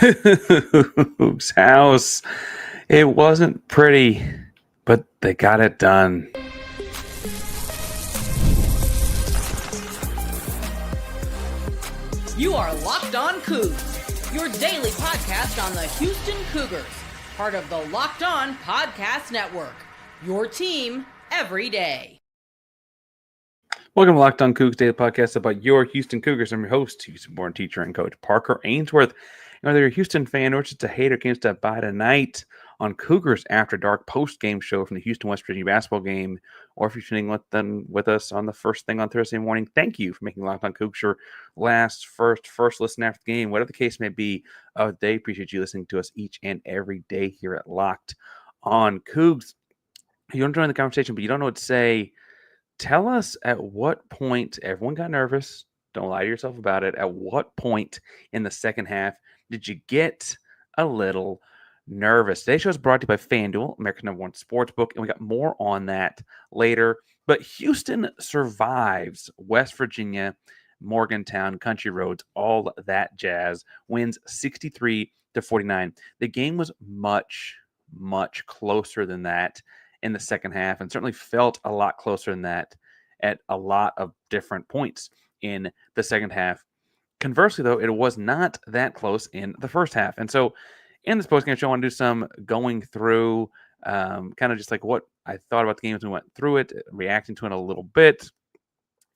Coogs house. It wasn't pretty, but they got it done. You are Locked On Coogs, your daily podcast on the Houston Cougars, part of the Locked On Podcast Network, your team every day. Welcome to Locked On Coogs Daily Podcast about your Houston Cougars. I'm your host, Houston-born teacher and coach Parker Ainsworth. And whether you're a Houston fan or just a hater, can stop by tonight on Cougars After Dark post-game show from the Houston West Virginia basketball game, or if you're tuning with us on the first thing on Thursday morning, thank you for making Locked On Cougs your first listen after the game, whatever the case may be. They appreciate you listening to us each and every day here at Locked On Cougs. You don't join the conversation, but you don't know what to say. Tell us at what point everyone got nervous. Don't lie to yourself about it. At what point in the second half did you get a little nervous? Today's show is brought to you by FanDuel, America's #1 sportsbook, and we got more on that later. But Houston survives West Virginia, Morgantown, Country Roads, all that jazz. Wins 63-49. The game was much, much closer than that in the second half, and certainly felt a lot closer than that at a lot of different points in the second half. Conversely, though, it was not that close in the first half. And so in this postgame show, I want to do some going through kind of just like what I thought about the game as we went through it, reacting to it a little bit.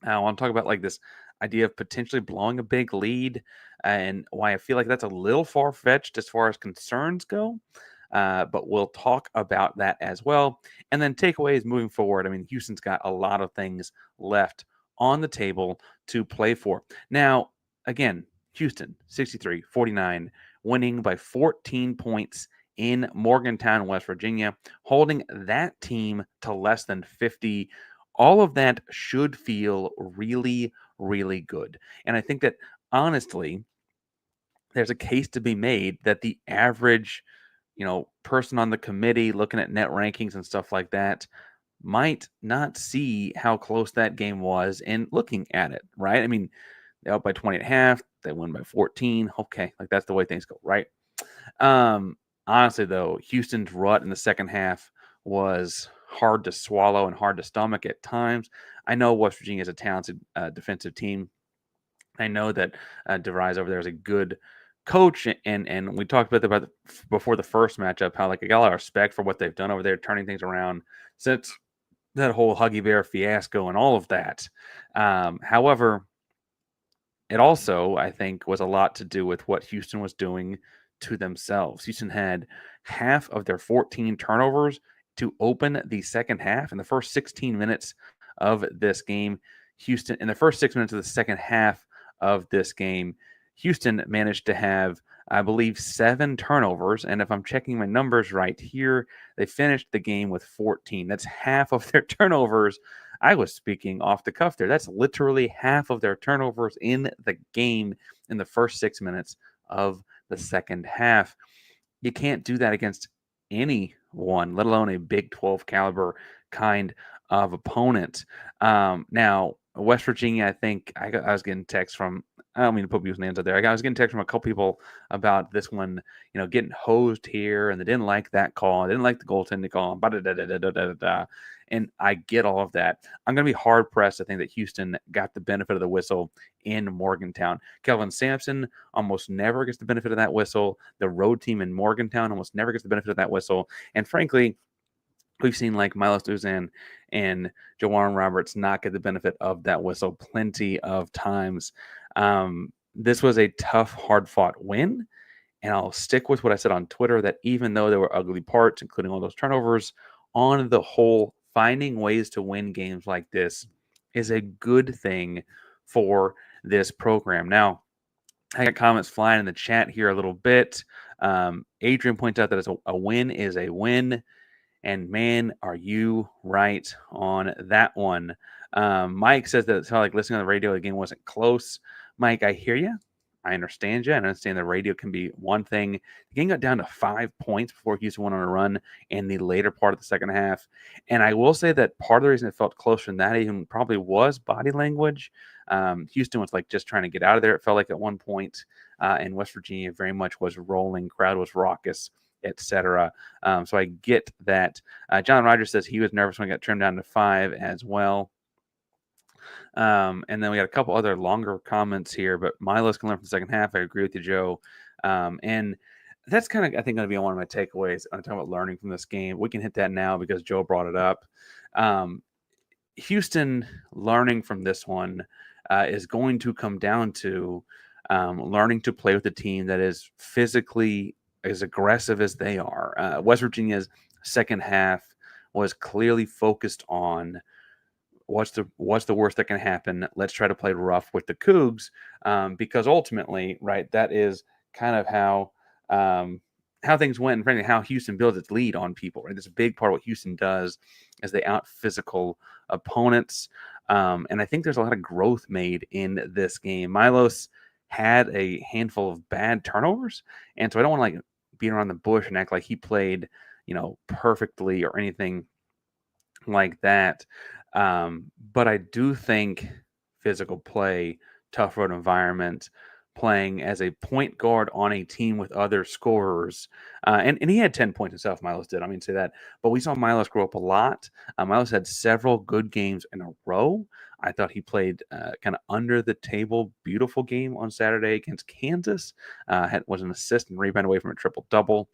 I want to talk about like this idea of potentially blowing a big lead and why I feel like that's a little far-fetched as far as concerns go. But we'll talk about that as well. And then takeaways moving forward. I mean, Houston's got a lot of things left on the table to play for. Now, again, Houston, 63-49, winning by 14 points in Morgantown, West Virginia, holding that team to less than 50. All of that should feel really, really good. And I think that, honestly, there's a case to be made that the average person on the committee looking at net rankings and stuff like that might not see how close that game was in looking at it, right? I mean, they're up by 20 at half. They win by 14. Okay, like that's the way things go, right? Honestly, though, Houston's rut in the second half was hard to swallow and hard to stomach at times. I know West Virginia is a talented defensive team. I know that DeVries over there is a good coach, and we talked about before the first matchup, how like I got a lot of respect for what they've done over there, turning things around since that whole Huggy Bear fiasco and all of that. However, it also, I think, was a lot to do with what Houston was doing to themselves. Houston had half of their 14 turnovers to open the second half. In the first 16 minutes of this game, Houston, in the first 6 minutes of the second half of this game, Houston managed to have, I believe, 7 turnovers. And if I'm checking my numbers right here, they finished the game with 14. That's half of their turnovers. I was speaking off the cuff there. That's literally half of their turnovers in the game in the first 6 minutes of the second half. You can't do that against anyone, let alone a Big 12 caliber kind of opponent. Now, West Virginia, I think I was getting texts from, I don't mean to put people's names out there. I was getting texts from a couple people about this one, getting hosed here, and they didn't like that call. They didn't like the goaltending call. And I get all of that. I'm going to be hard-pressed to think that Houston got the benefit of the whistle in Morgantown. Kelvin Sampson almost never gets the benefit of that whistle. The road team in Morgantown almost never gets the benefit of that whistle. And frankly, we've seen like Milos Uzan and Jawan Roberts not get the benefit of that whistle plenty of times. This was a tough, hard-fought win, and I'll stick with what I said on Twitter, that even though there were ugly parts, including all those turnovers, on the whole, finding ways to win games like this is a good thing for this program. Now, I got comments flying in the chat here a little bit. Adrian points out that a win is a win. And man, are you right on that one. Mike says that it felt like listening on the radio, the game wasn't close. Mike, I hear you. I understand you. I understand the radio can be one thing. The game got down to 5 points before Houston went on a run in the later part of the second half. And I will say that part of the reason it felt closer than that even probably was body language. Houston was like just trying to get out of there. It felt like at one point. and West Virginia very much was rolling. Crowd was raucous, etc. So I get that. John Rogers says he was nervous when he got trimmed down to 5 as well. And then we got a couple other longer comments here, but Milos can learn from the second half. I agree with you, Joe. And that's kind of, I think, going to be one of my takeaways on talking about learning from this game. We can hit that now because Joe brought it up. Houston learning from this one is going to come down to learning to play with a team that is physically as aggressive as they are. West Virginia's second half was clearly focused on what's the worst that can happen. Let's try to play rough with the Coogs, because ultimately, right, that is kind of how things went, and frankly, how Houston builds its lead on people. Right, that's a big part of what Houston does, is they out physical opponents, and I think there's a lot of growth made in this game. Milos had a handful of bad turnovers, and so I don't want to like beat around the bush and act like he played, perfectly or anything like that. But I do think physical play, tough road environment, playing as a point guard on a team with other scorers. And he had 10 points himself, Milos did. I mean, say that. But we saw Milos grow up a lot. Milos had several good games in a row. I thought he played kind of under the table, beautiful game on Saturday against Kansas. Was an assist and rebound away from a triple double.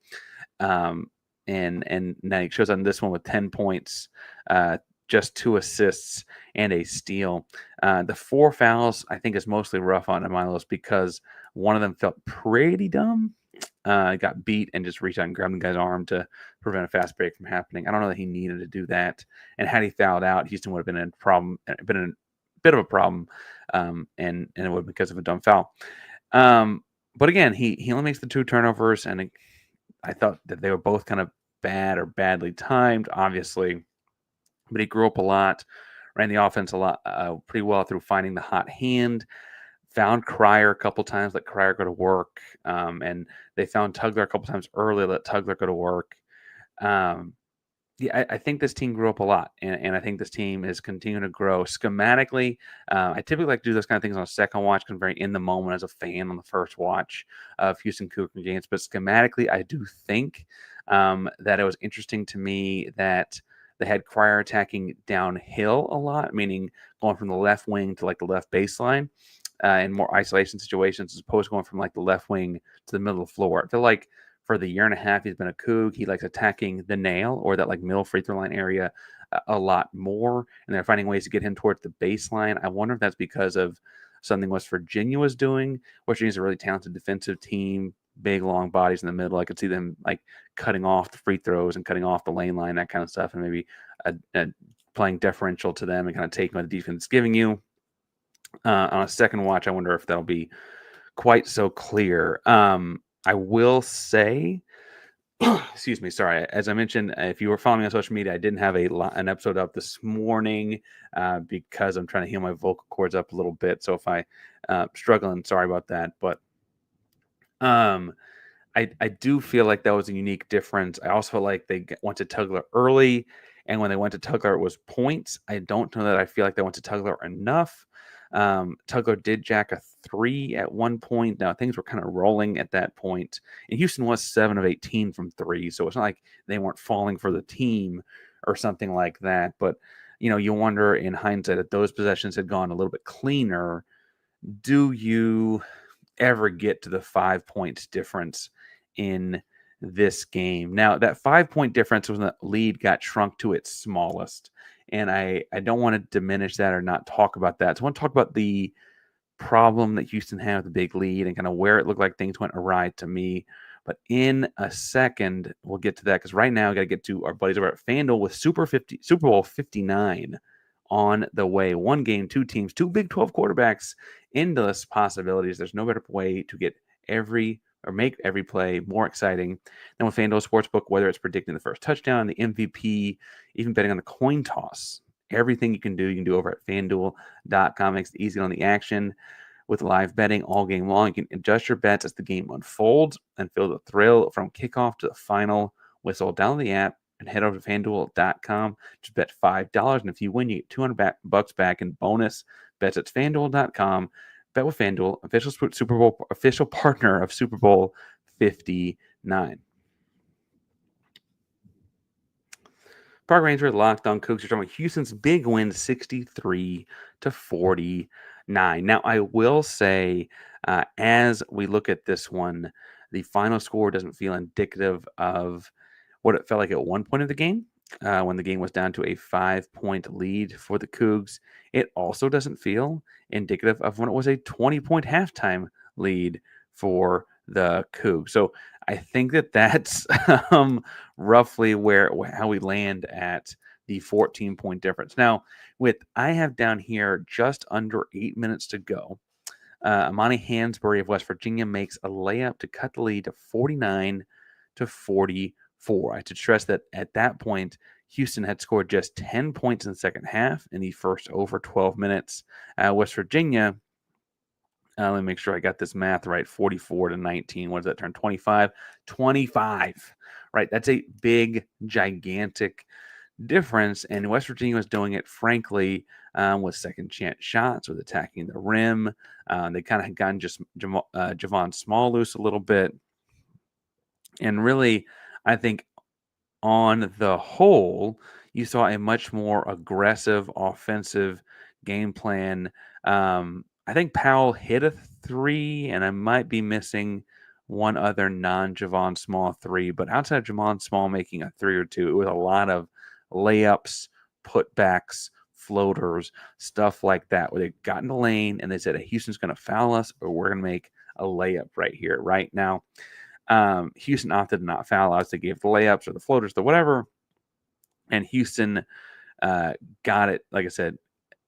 And now he shows on this one with 10 points, just 2 assists and a steal. The 4 fouls, I think, is mostly rough on Milos because one of them felt pretty dumb. Got beat and just reached out and grabbed the guy's arm to prevent a fast break from happening. I don't know that he needed to do that. And had he fouled out, Houston would have been in a bit of a problem, and it would have been because of a dumb foul. But again, he only makes the 2 turnovers, and I thought that they were both kind of bad or badly timed, obviously. But he grew up a lot, ran the offense a lot, pretty well through finding the hot hand. Found Cryer a couple times, let Cryer go to work, and they found Tugler a couple times early, let Tugler go to work. I think this team grew up a lot, and I think this team is continuing to grow schematically. I typically like to do those kind of things on a second watch because I'm very in the moment as a fan on the first watch of Houston Cougar games. But schematically, I do think that it was interesting to me that they had Cryer attacking downhill a lot, meaning going from the left wing to like the left baseline in more isolation situations, as opposed to going from like the left wing to the middle of the floor. I feel like for the year and a half he's been a Coug, he likes attacking the nail or that like middle free throw line area a lot more, and they're finding ways to get him towards the baseline. I wonder if that's because of something West Virginia was doing. West Virginia's a really talented defensive team, big long bodies in the middle. I could see them like cutting off the free throws and cutting off the lane line, that kind of stuff, and maybe playing deferential to them and kind of taking what the defense is giving you. On a second watch, I wonder if that'll be quite so clear. I will say, excuse me, sorry. As I mentioned, if you were following me on social media, I didn't have an episode up this morning because I'm trying to heal my vocal cords up a little bit. So if I struggling, sorry about that. But I do feel like that was a unique difference. I also feel like they went to Tugler early, and when they went to Tugler, it was points. I don't know that I feel like they went to Tugler enough. Tugler did jack a 3 at one point. Now things were kind of rolling at that point, and Houston was 7 of 18 from 3, so it's not like they weren't falling for the team or something like that. But you wonder in hindsight if those possessions had gone a little bit cleaner, do you ever get to the 5 points difference in this game? Now that 5 point difference was when the lead got shrunk to its smallest. And I don't want to diminish that or not talk about that. So I want to talk about the problem that Houston had with the big lead and kind of where it looked like things went awry to me. But in a second, we'll get to that because right now we got to get to our buddies over at FanDuel with Super Bowl 59 on the way. 1 game, 2 teams, 2 Big 12 quarterbacks, endless possibilities. There's no better way to get make every play more exciting than with FanDuel Sportsbook, whether it's predicting the first touchdown, the MVP, even betting on the coin toss. Everything you can do over at FanDuel.com. Makes it easy on the action with live betting all game long. You can adjust your bets as the game unfolds and feel the thrill from kickoff to the final whistle. Download the app and head over to FanDuel.com. Just bet $5, and if you win, you get $200 back in bonus bets. At FanDuel.com. Bet with FanDuel, official partner of Super Bowl 59. Parker Ainsworth, Locked On Coogs. You're talking about Houston's big win, 63-49. Now, I will say, as we look at this one, the final score doesn't feel indicative of what it felt like at one point of the game, when the game was down to a 5-point lead for the Cougs. It also doesn't feel indicative of when it was a 20-point halftime lead for the Cougs. So I think that's roughly how we land at the 14-point difference. Now, I have down here just under 8 minutes to go. Amani Hansberry of West Virginia makes a layup to cut the lead to 49-44. I should stress that at that point, Houston had scored just 10 points in the second half in the first over 12 minutes. West Virginia, let me make sure I got this math right, 44-19. What does that turn? 25, right? That's a big, gigantic difference. And West Virginia was doing it, frankly, with second chance shots, with attacking the rim. They kind of had gotten just Javon Small loose a little bit. And really, I think on the whole, you saw a much more aggressive offensive game plan. I think Powell hit a three, and I might be missing one other non-Javon Small three. But outside of Javon Small making a three or two, it was a lot of layups, putbacks, floaters, stuff like that, where they got in the lane and they said, hey, Houston's going to foul us, or we're going to make a layup right here, right now. Houston opted to not foul us. They gave the layups or the floaters, the whatever. And Houston got it, like I said,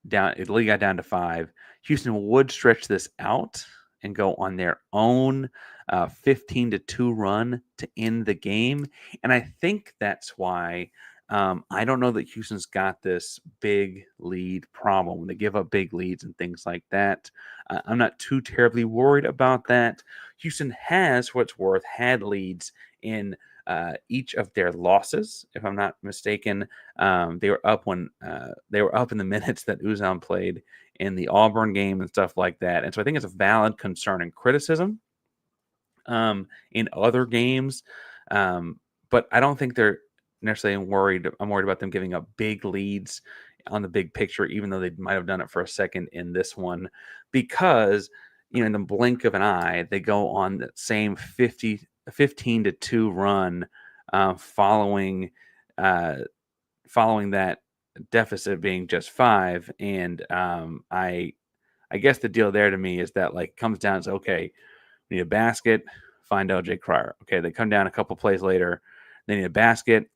down. It got down to 5. Houston would stretch this out and go on their own 15-2 run to end the game. And I think that's why I don't know that Houston's got this big lead problem when they give up big leads and things like that. I'm not too terribly worried about that. Houston has, for what it's worth, had leads in each of their losses, if I'm not mistaken. They were up when they were up in the minutes that Uzan played in the Auburn game and stuff like that. And so I think it's a valid concern and criticism in other games. But I don't think they're necessarily worried. I'm worried about them giving up big leads on the big picture, even though they might have done it for a second in this one, because, in the blink of an eye, they go on that same 15-2 run following that deficit being just 5. And I guess the deal there to me is that, like, comes down to, okay, we need a basket, find LJ Cryer. Okay, they come down a couple plays later, they need a basket,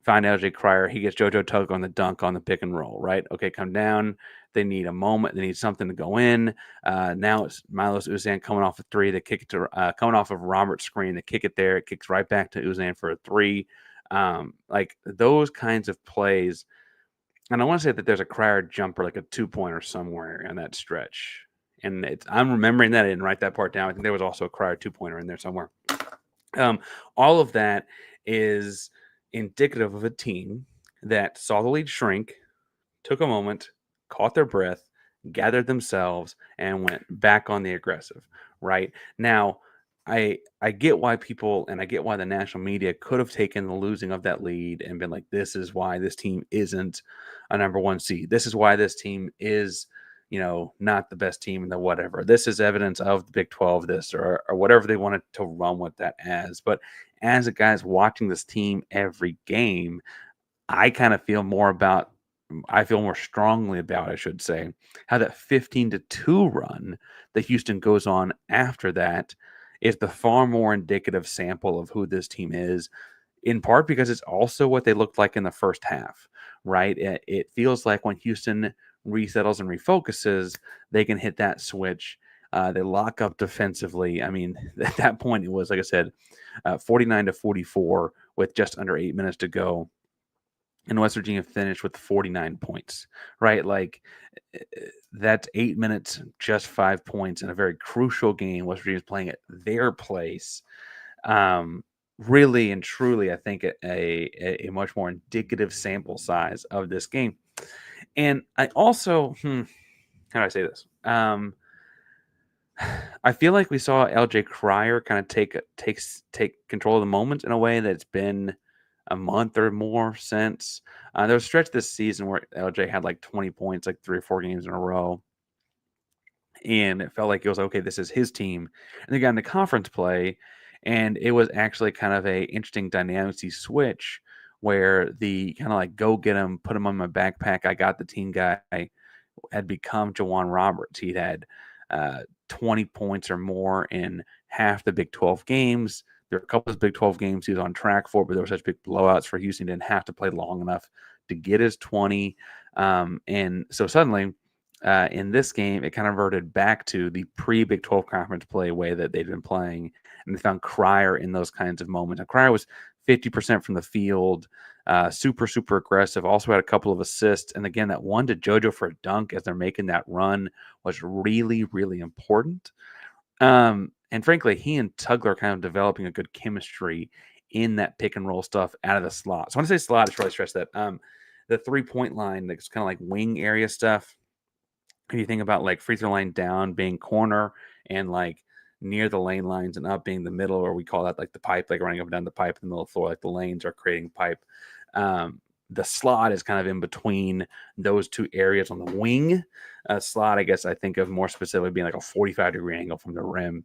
find LJ Cryer. He gets JoJo Tugler on the dunk on the pick and roll, right? Okay, come down. They need a moment. They need something to go in. Now it's Milos Uzan coming off a 3. They kick it to coming off of Robert's screen. They kick it there. It kicks right back to Uzan for a 3. Like those kinds of plays. And I want to say that there's a Cryer jumper, like a 2-pointer somewhere in that stretch. And I'm remembering that. I didn't write that part down. I think there was also a Cryer 2-pointer in there somewhere. All of that is indicative of a team that saw the lead shrink, took a moment, caught their breath, gathered themselves, and went back on the aggressive. Right now, I get why people, and I get why the national media could have taken the losing of that lead and been like, this is why this team isn't a number 1 seed. This is why this team is, not the best team in the whatever. This is evidence of the Big 12, this or whatever they wanted to run with that as. But as a guy's watching this team every game, I feel more strongly about, I should say, how that 15-2 run that Houston goes on after that is the far more indicative sample of who this team is, in part because it's also what they looked like in the first half, right? It feels like when Houston resettles and refocuses, they can hit that switch. They lock up defensively. I mean, at that point, it was, like I said, 49-44 with just under 8 minutes to go. And West Virginia finished with 49 points, right? Like, that's 8 minutes, just 5 points in a very crucial game. West Virginia's playing at their place. Really and truly, I think a much more indicative sample size of this game. And I also, how do I say this? I feel like we saw LJ Cryer kind of take control of the moment in a way that's been a month or more since. There was a stretch this season where LJ had like 20 points, like 3 or 4 games in a row, and it felt like it was okay. This is his team, and they got into conference play, and it was actually kind of a interesting dynamic switch where the kind of like go get him, put him on my backpack. I got the team guy had become Jawan Roberts. He had 20 points or more in half the Big 12 games. There were a couple of Big 12 games he was on track for, but there were such big blowouts for Houston. He didn't have to play long enough to get his 20. And so suddenly in this game, it kind of reverted back to the pre-Big 12 conference play way that they'd been playing. And they found Cryer in those kinds of moments. Now, Cryer was 50% from the field, super, super aggressive. Also had a couple of assists. And again, that one to JoJo for a dunk as they're making that run was really, really important. And frankly, he and Tugler are kind of developing a good chemistry in that pick and roll stuff out of the slot. So when I say slot, I should really stress that. The 3-point line, that's kind of like wing area stuff. If you think about like free throw line down being corner and like near the lane lines and up being the middle, or we call that like the pipe, like running up and down the pipe in the middle of the floor, like the lanes are creating pipe. The slot is kind of in between those two areas on the wing. Slot, I guess I think of more specifically being like a 45-degree angle from the rim.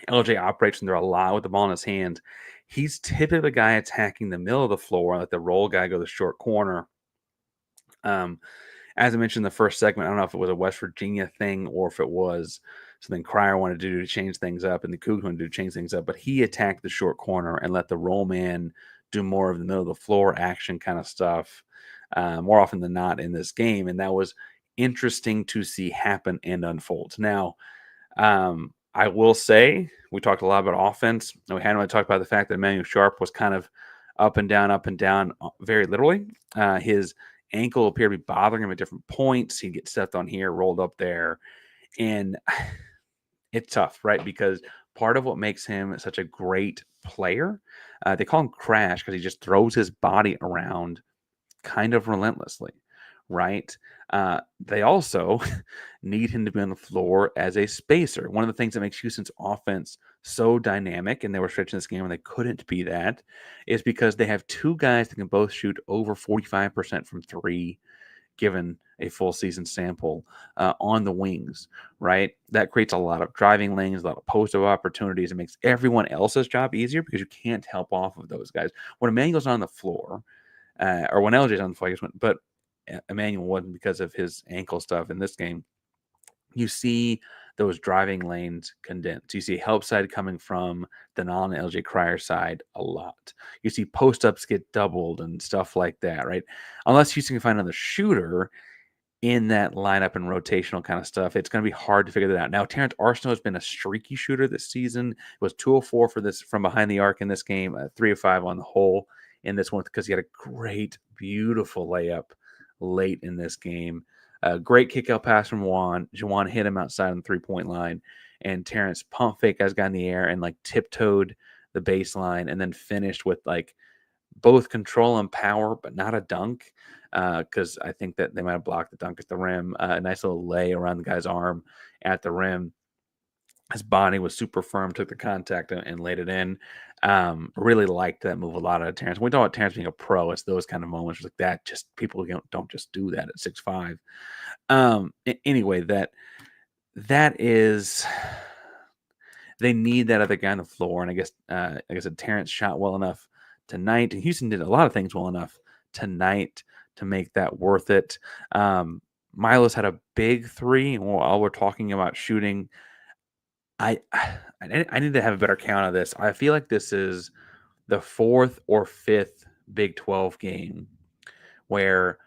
LJ operates from there a lot with the ball in his hands. He's typically the guy attacking the middle of the floor, let the roll guy go the short corner. As I mentioned in the first segment, I don't know if it was a West Virginia thing or if it was something Cryer wanted to do to change things up and the Coogs wanted to do to change things up, but he attacked the short corner and let the roll man do more of the middle of the floor action kind of stuff more often than not in this game. And that was interesting to see happen and unfold. Now, I will say we talked a lot about offense. We hadn't really talked about the fact that Emanuel Sharp was kind of up and down, very literally. His ankle appeared to be bothering him at different points. He'd get stepped on here, rolled up there. And it's tough, right? Because part of what makes him such a great player, they call him Crash because he just throws his body around kind of relentlessly, right? They also need him to be on the floor as a spacer. One of the things that makes Houston's offense so dynamic, and they were stretching this game and they couldn't be that, is because they have two guys that can both shoot over 45% from three, given a full season sample on the wings, right? That creates a lot of driving lanes, a lot of post-up opportunities. It makes everyone else's job easier because you can't help off of those guys. When Emmanuel's on the floor, or when LJ's on the floor, but Emanuel wasn't because of his ankle stuff in this game, you see those driving lanes condense. You see help side coming from the non-LJ Cryer side a lot. You see post-ups get doubled and stuff like that, right? Unless Houston can find another shooter in that lineup and rotational kind of stuff, it's going to be hard to figure that out. Now, Terrence Arsenault has been a streaky shooter this season. It was 2 of 4 for this from behind the arc in this game, 3 of 5 on the whole in this one because he had a great, beautiful layup late in this game. A great kick out pass from Juwan. Juwan hit him outside on the 3-point line, and Terrence pump fake guys got in the air and like tiptoed the baseline and then finished with like both control and power, but not a dunk because I think that they might have blocked the dunk at the rim. A nice little lay around the guy's arm at the rim. His body was super firm, took the contact and laid it in. Really liked that move a lot out of Terrence. When we talk about Terrence being a pro, it's those kind of moments like that. Just people don't just do that at 6'5". Anyway, that is they need that other guy on the floor. And I guess like I said, Terrence shot well enough tonight. And Houston did a lot of things well enough tonight to make that worth it. Milos had a big three. While we're talking about shooting, I need to have a better count of this. I feel like this is the 4th or 5th Big 12 game where,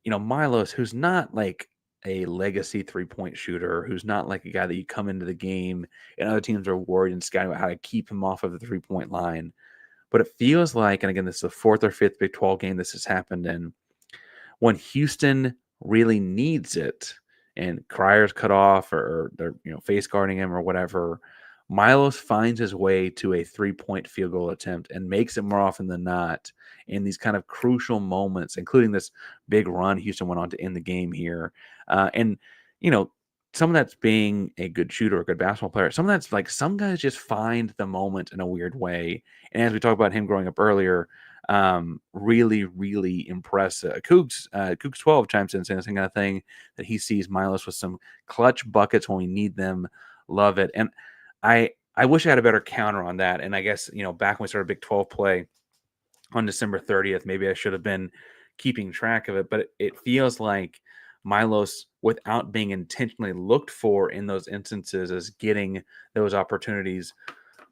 Milos, who's not like a legacy 3-point shooter, who's not like a guy that you come into the game and other teams are worried and scouting about how to keep him off of the 3-point line. But it feels like, and again, this is the 4th or 5th Big 12 game this has happened in, when Houston really needs it, and Cryer's cut off or they're face guarding him or whatever, Milos finds his way to a 3-point field goal attempt and makes it more often than not in these kind of crucial moments, including this big run Houston went on to end the game here. And some of that's being a good shooter, a good basketball player. Some of that's like some guys just find the moment in a weird way. And as we talked about him growing up earlier, really, really impressive. Coogs 12 chimes in saying the same kind of thing that he sees Milos with some clutch buckets when we need them. Love it. And I wish I had a better counter on that. And I guess, back when we started Big 12 play on December 30th, maybe I should have been keeping track of it. But it feels like Milos, without being intentionally looked for in those instances, is getting those opportunities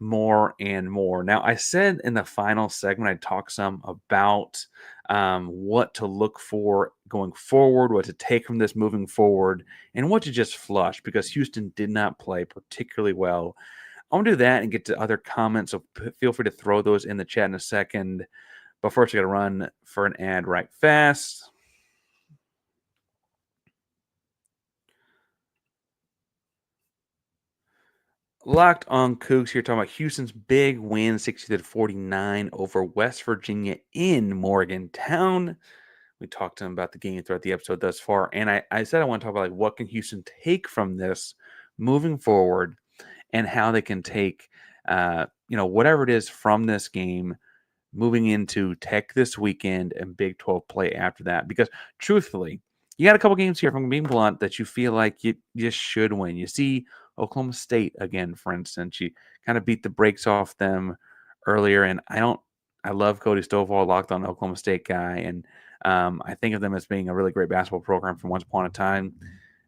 more and more. Now, I said in the final segment, I'd talk some about what to look for going forward, what to take from this moving forward, and what to just flush because Houston did not play particularly well. I'm going to do that and get to other comments, so feel free to throw those in the chat in a second. But first, I got to run for an ad right fast. Locked on Coogs here, talking about Houston's big win, 60-49 over West Virginia in Morgantown. We talked to him about the game throughout the episode thus far, and I said I want to talk about what can Houston take from this moving forward, and how they can take whatever it is from this game moving into Tech this weekend and Big 12 play after that. Because truthfully, you got a couple games here, if I'm being blunt, that you feel like you just should win. You see Oklahoma State again, for instance. You kind of beat the brakes off them earlier, and I love Cody Stovall, locked on Oklahoma State guy, and I think of them as being a really great basketball program from once upon a time.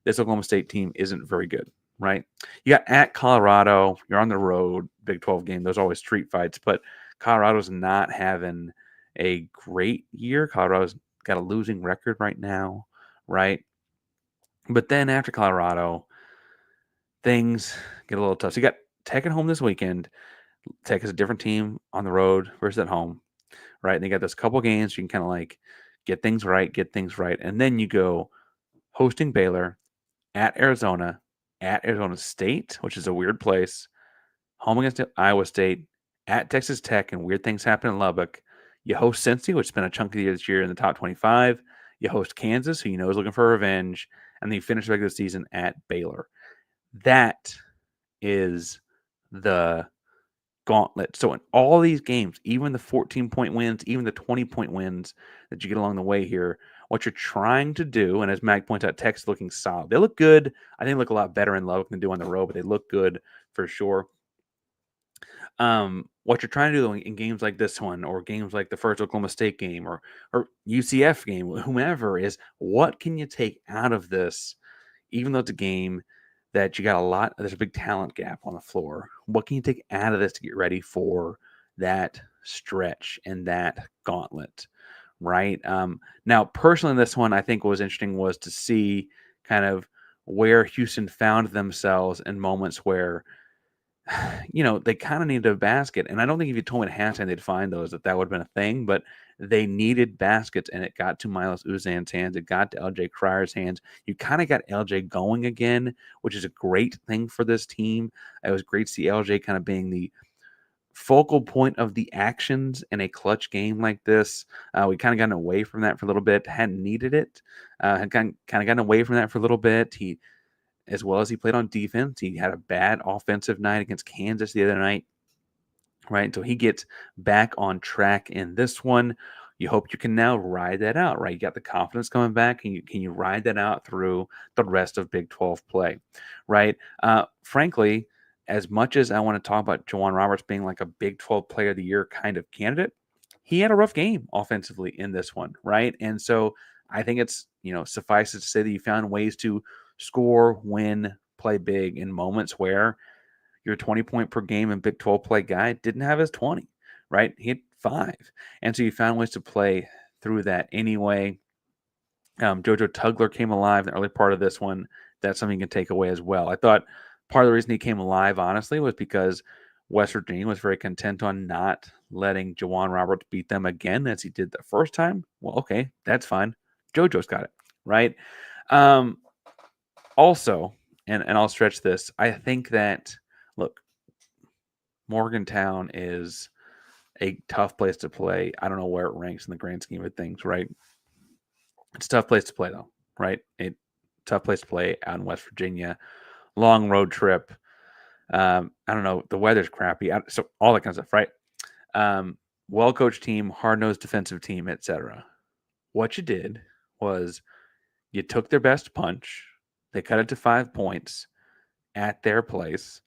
This Oklahoma State team isn't very good, right? You got at Colorado, you're on the road, Big 12 game. There's always street fights, but Colorado's not having a great year. Colorado's got a losing record right now, right? But then after Colorado, things get a little tough. So you got Tech at home this weekend. Tech is a different team on the road versus at home, right? And they got this couple games you can kind of like get things right. And then you go hosting Baylor, at Arizona State, which is a weird place, home against Iowa State, at Texas Tech, and weird things happen in Lubbock. You host Cincy, which has been a chunk of the year this year in the top 25. You host Kansas, who you know is looking for revenge. And then you finish the regular season at Baylor. That is the gauntlet. So in all these games, even the 14-point wins, even the 20-point wins that you get along the way here, what you're trying to do, and as Mac points out, Tech's looking solid. They look good. I think they look a lot better in Lubbock than they do on the road, but they look good for sure. What you're trying to do in games like this one, or games like the first Oklahoma State game, or UCF game, whomever, is what can you take out of this, even though it's a game that you got there's a big talent gap on the floor. What can you take out of this to get ready for that stretch and that gauntlet, right? Now, personally, this one I think what was interesting was to see kind of where Houston found themselves in moments where they kind of needed a basket. And I don't think if you told me at halftime they'd find those, that would have been a thing, but they needed baskets, and it got to Milos Uzan's hands. It got to LJ Cryer's hands. You kind of got LJ going again, which is a great thing for this team. It was great to see LJ kind of being the focal point of the actions in a clutch game like this. We kind of gotten away from that for a little bit, hadn't needed it, had kind of gotten away from that for a little bit. As well as he played on defense, he had a bad offensive night against Kansas the other night, right? So he gets back on track in this one. You hope you can now ride that out, right? You got the confidence coming back, and can you ride that out through the rest of Big 12 play, right? Frankly, as much as I want to talk about Juwan Roberts being like a Big 12 Player of the Year kind of candidate, he had a rough game offensively in this one, right? And so I think it's, suffice it to say that you found ways to score, win, play big in moments where your 20-point per game in Big 12 play guy didn't have his 20, right? He had 5. And so you found ways to play through that anyway. JoJo Tugler came alive in the early part of this one. That's something you can take away as well. I thought part of the reason he came alive, honestly, was because West Virginia was very content on not letting Juwan Roberts beat them again as he did the first time. Well, okay, that's fine. JoJo's got it, right? Also, and I'll stretch this, I think that, look, Morgantown is a tough place to play. I don't know where it ranks in the grand scheme of things, right? It's a tough place to play, though, right? It's tough place to play out in West Virginia. Long road trip. I don't know. The weather's crappy. So all that kind of stuff, right? Well-coached team, hard-nosed defensive team, etc. What you did was you took their best punch. They cut it to 5 points at their place,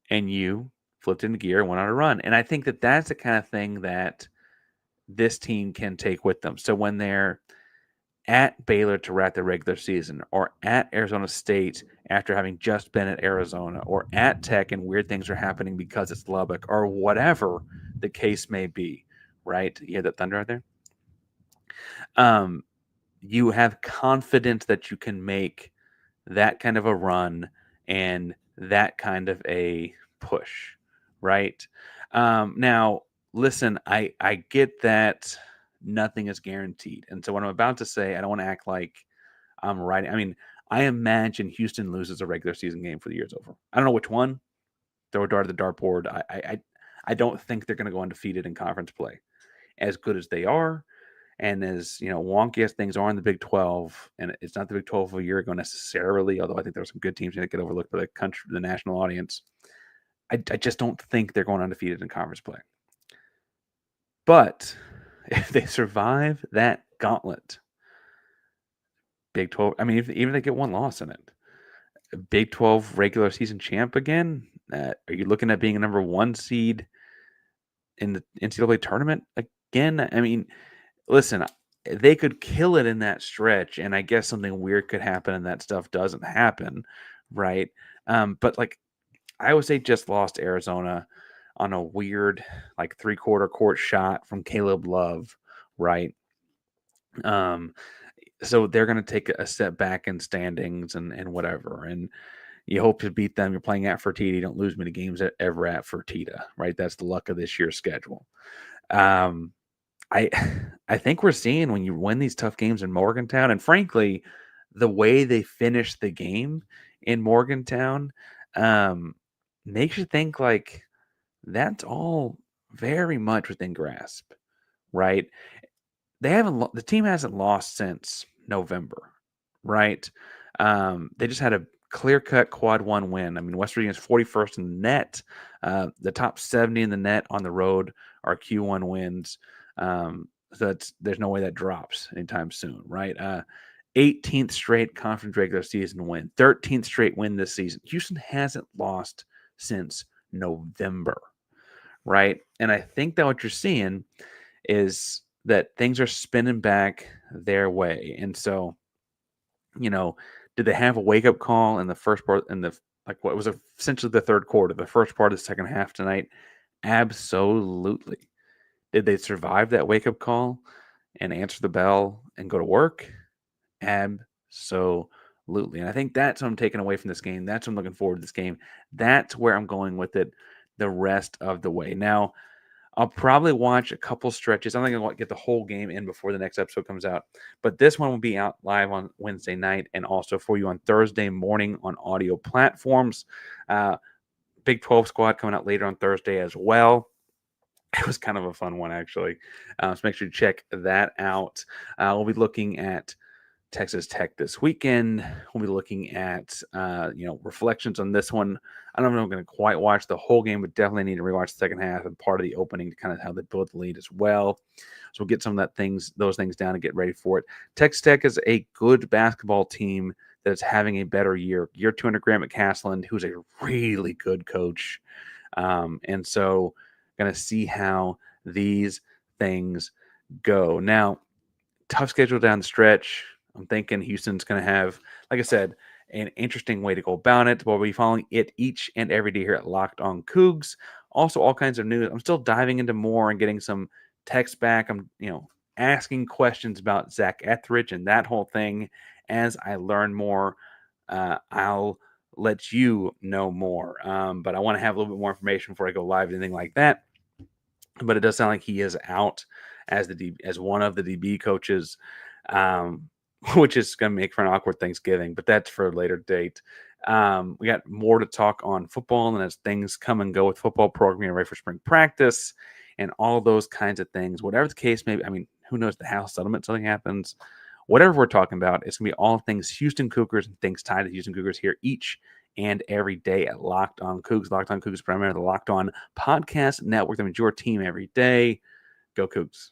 and you flipped into gear and went on a run. And I think that that's the kind of thing that this team can take with them. So when they're at Baylor to wrap their regular season, or at Arizona State after having just been at Arizona, or at Tech and weird things are happening because it's Lubbock, or whatever the case may be, right? You hear that thunder out there? You have confidence that you can make that kind of a run and that kind of a push, right? Now, listen, I get that nothing is guaranteed. And so what I'm about to say, I don't want to act like I'm right. I mean, I imagine Houston loses a regular season game for the year's over. I don't know which one. Throw a dart at the dartboard. I don't think they're going to go undefeated in conference play. As good as they are, and as wonky as things are in the Big 12, and it's not the Big 12 of a year ago necessarily, although I think there's some good teams that get overlooked by the country, the national audience. I just don't think they're going undefeated in conference play. But if they survive that gauntlet, Big 12, I mean, even if they get one loss in it, Big 12 regular season champ again, are you looking at being a number 1 seed in the NCAA tournament again? I mean, listen, they could kill it in that stretch, and I guess something weird could happen, and that stuff doesn't happen, right? But Iowa State just lost Arizona on a weird, 3/4 court shot from Caleb Love, right? So they're going to take a step back in standings and whatever, and you hope to beat them. You're playing at Fertitta. You don't lose many games ever at Fertitta, right? That's the luck of this year's schedule. I think we're seeing when you win these tough games in Morgantown, and frankly, the way they finish the game in Morgantown makes you think that's all very much within grasp, right? The team hasn't lost since November, right? They just had a clear-cut quad 1 win. I mean, West Virginia's 41st in the net. The top 70 in the net on the road are Q1 wins. So there's no way that drops anytime soon, right? 18th straight conference regular season win, 13th straight win this season. Houston hasn't lost since November, right? And I think that what you're seeing is that things are spinning back their way. And so, did they have a wake-up call in the first part, in the what was essentially the third quarter, the first part of the second half tonight? Absolutely. Did they survive that wake-up call and answer the bell and go to work? Absolutely. And I think that's what I'm taking away from this game. That's what I'm looking forward to this game. That's where I'm going with it the rest of the way. Now, I'll probably watch a couple stretches. I'm not going to get the whole game in before the next episode comes out. But this one will be out live on Wednesday night and also for you on Thursday morning on audio platforms. Big 12 squad coming out later on Thursday as well. It was kind of a fun one, actually. So make sure to check that out. We'll be looking at Texas Tech this weekend. We'll be looking at, reflections on this one. I don't know if I'm going to quite watch the whole game, but definitely need to rewatch the second half and part of the opening to kind of how they build the lead as well. So we'll get some of those things down and get ready for it. Texas Tech is a good basketball team that is having a better year. Year 2 under Grant McCasland, who's a really good coach. And so going to see how these things go. Now, tough schedule down the stretch. I'm thinking Houston's going to have, like I said, an interesting way to go about it. We'll be following it each and every day here at Locked On Cougs. Also, all kinds of news. I'm still diving into more and getting some text back. I'm, asking questions about Zach Etheridge and that whole thing. As I learn more, I'll let you know more. But I want to have a little bit more information before I go live, anything like that. But it does sound like he is out as one of the DB coaches, which is going to make for an awkward Thanksgiving. But that's for a later date. We got more to talk on football, and as things come and go with football programming, ready for spring practice, and all those kinds of things. Whatever the case may be, I mean, who knows? The House settlement, something happens. whatever we're talking about, it's going to be all things Houston Cougars and things tied to Houston Cougars here each and every day at Locked On Cougs. Locked On Cougs, primarily the Locked On Podcast Network. That means your team every day. Go Cougs.